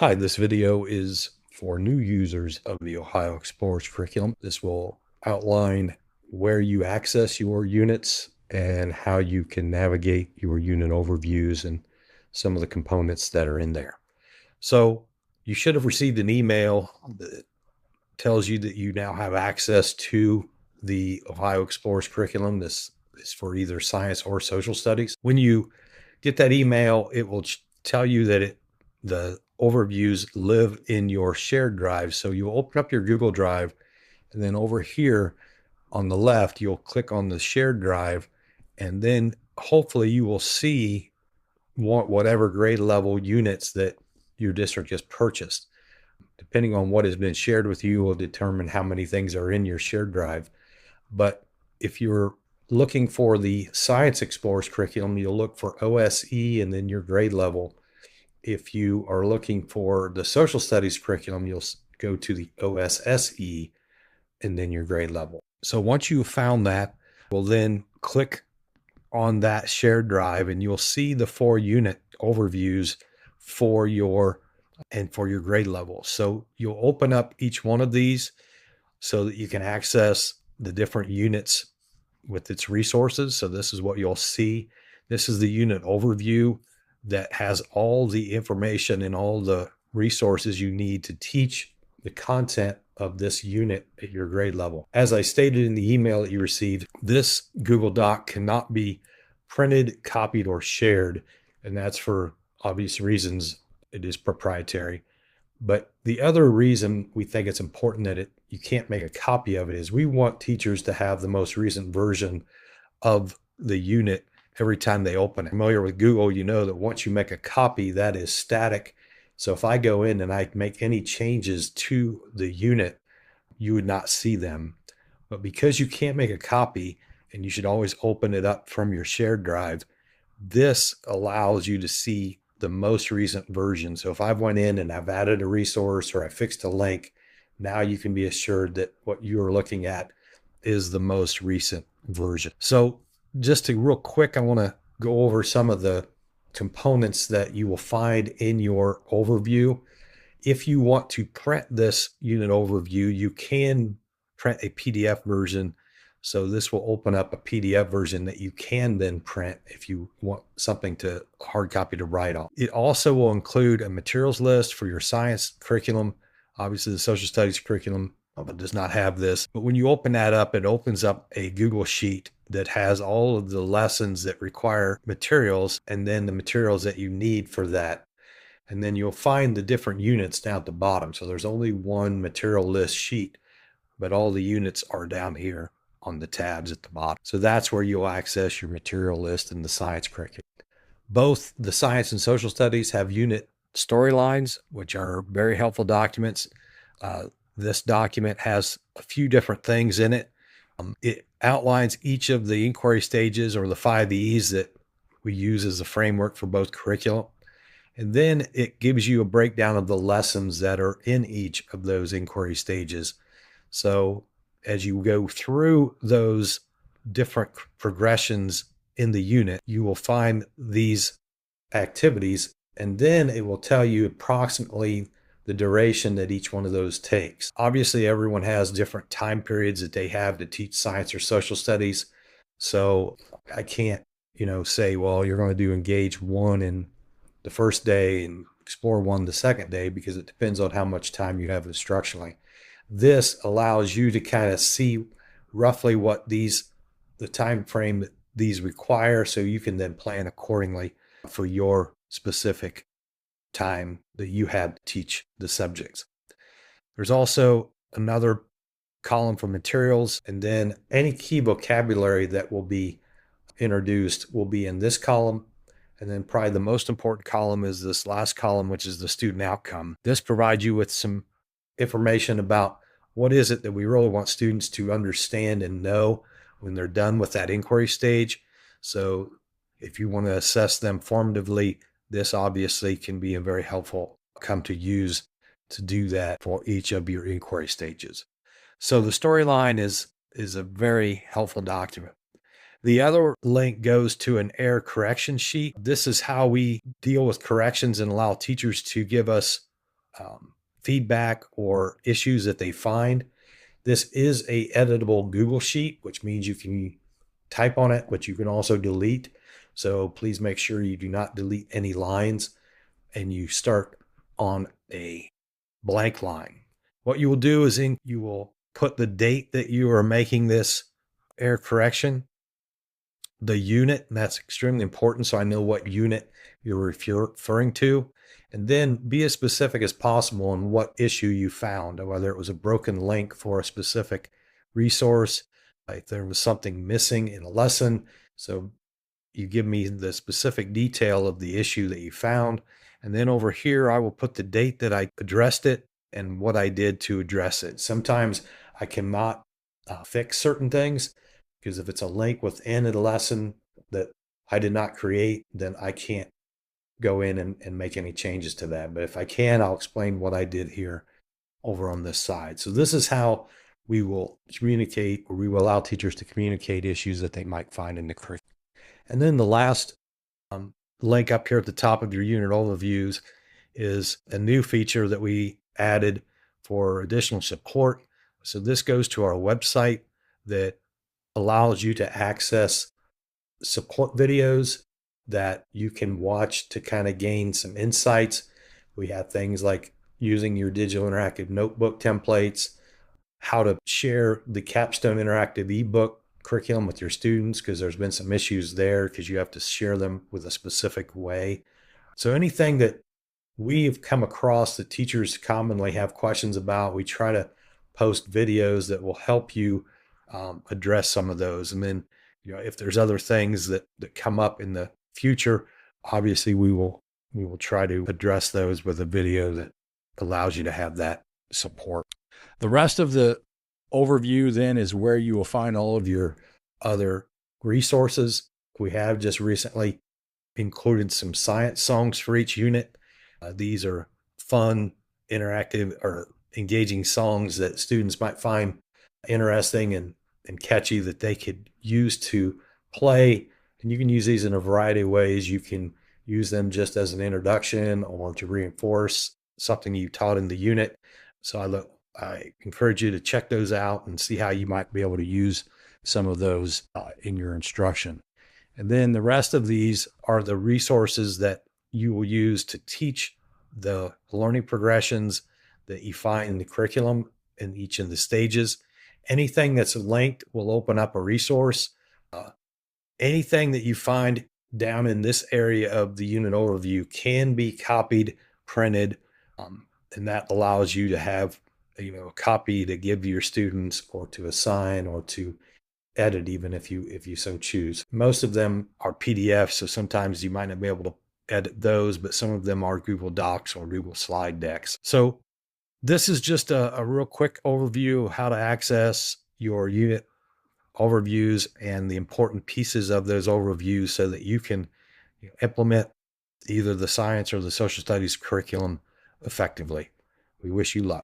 Hi, this video is for new users of the Ohio Explorers curriculum. This will outline where you access your units and how you can navigate your unit overviews and some of the components that are in there. So you should have received an email that tells you that you now have access to the Ohio Explorers curriculum. This is for either science or social studies. When you get that email, it will tell you that the overviews live in your shared drive. So you'll open up your Google Drive, and then over here on the left, you'll click on the shared drive, and then hopefully you will see whatever grade level units that your district just purchased. Depending on what has been shared with you will determine how many things are in your shared drive. But if you're looking for the Science Explorers curriculum, you'll look for OSE and then your grade level. If you are looking for the Social Studies curriculum, you'll go to the OSSE and then your grade level. So once you've found that, we'll then click on that shared drive and you'll see the 4 unit overviews for your grade level. So you'll open up each one of these so that you can access the different units with its resources. So this is what you'll see. This is the unit overview that has all the information and all the resources you need to teach the content of this unit at your grade level. As I stated in the email that you received, this Google Doc cannot be printed, copied, or shared, and that's for obvious reasons. It is proprietary. But the other reason we think it's important that you can't make a copy of it is we want teachers to have the most recent version of the unit every time they open it. Familiar with Google, you know that once you make a copy, that is static. So if I go in and I make any changes to the unit, you would not see them. But because you can't make a copy and you should always open it up from your shared drive, this allows you to see the most recent version. So if I've went in and I've added a resource or I fixed a link, now you can be assured that what you are looking at is the most recent version. So just to real quick, I want to go over some of the components that you will find in your overview. If you want to print this unit overview, you can print a PDF version. So this will open up a PDF version that you can then print if you want something to hard copy to write on. It also will include a materials list for your science curriculum. Obviously the social studies curriculum does not have this, but when you open that up, it opens up a Google Sheet that has all of the lessons that require materials and then the materials that you need for that. And then you'll find the different units down at the bottom. So there's only one material list sheet, but all the units are down here on the tabs at the bottom. So that's where you'll access your material list in the science curriculum. Both the science and social studies have unit storylines, which are very helpful documents. This document has a few different things in it. It outlines each of the inquiry stages or the 5 E's that we use as a framework for both curriculum. And then it gives you a breakdown of the lessons that are in each of those inquiry stages. So as you go through those different progressions in the unit, you will find these activities, and then it will tell you approximately the duration that each one of those takes. Obviously, everyone has different time periods that they have to teach science or social studies. So I can't, say, well, you're going to do engage 1 in the first day and explore 1 the second day, because it depends on how much time you have instructionally. This allows you to kind of see roughly what the time frame that these require, so you can then plan accordingly for your specific time that you have to teach the subjects. There's also another column for materials, and then any key vocabulary that will be introduced will be in this column. And then probably the most important column is this last column, which is the student outcome. This provides you with some information about what is it that we really want students to understand and know when they're done with that inquiry stage. So if you want to assess them formatively, this obviously can be a very helpful outcome to use to do that for each of your inquiry stages. So the storyline is a very helpful document. The other link goes to an error correction sheet. This is how we deal with corrections and allow teachers to give us feedback or issues that they find. This is a editable Google Sheet, which means you can type on it, but you can also delete. So please make sure you do not delete any lines and you start on a blank line. What you will do is you will put the date that you are making this error correction, the unit, and that's extremely important so I know what unit you're referring to, and then be as specific as possible on what issue you found, whether it was a broken link for a specific resource, if there was something missing in a lesson. So you give me the specific detail of the issue that you found. And then over here, I will put the date that I addressed it and what I did to address it. Sometimes I cannot fix certain things because if it's a link within a lesson that I did not create, then I can't go in and make any changes to that. But if I can, I'll explain what I did here over on this side. So this is how we will communicate, or we will allow teachers to communicate issues that they might find in the curriculum. And then the last link up here at the top of your unit overviews is a new feature that we added for additional support. So this goes to our website that allows you to access support videos that you can watch to kind of gain some insights. We have things like using your digital interactive notebook templates, how to share the Capstone Interactive ebook curriculum with your students, because there's been some issues there because you have to share them with a specific way. So anything that we've come across that teachers commonly have questions about, we try to post videos that will help you address some of those. And then, if there's other things that come up in the future, obviously we will try to address those with a video that allows you to have that support. The rest of the overview then is where you will find all of your other resources. We have just recently included some science songs for each unit. These are fun, interactive, or engaging songs that students might find interesting and catchy that they could use to play. And you can use these in a variety of ways. You can use them just as an introduction or to reinforce something you taught in the unit. So I encourage you to check those out and see how you might be able to use some of those in your instruction. And then the rest of these are the resources that you will use to teach the learning progressions that you find in the curriculum in each of the stages. Anything that's linked will open up a resource. Anything that you find down in this area of the unit overview can be copied, printed, and that allows you to have a copy to give your students or to assign or to edit, even if you so choose. Most of them are PDFs, so sometimes you might not be able to edit those, but some of them are Google Docs or Google slide decks. So this is just a real quick overview of how to access your unit overviews and the important pieces of those overviews so that you can implement either the science or the social studies curriculum effectively. We wish you luck.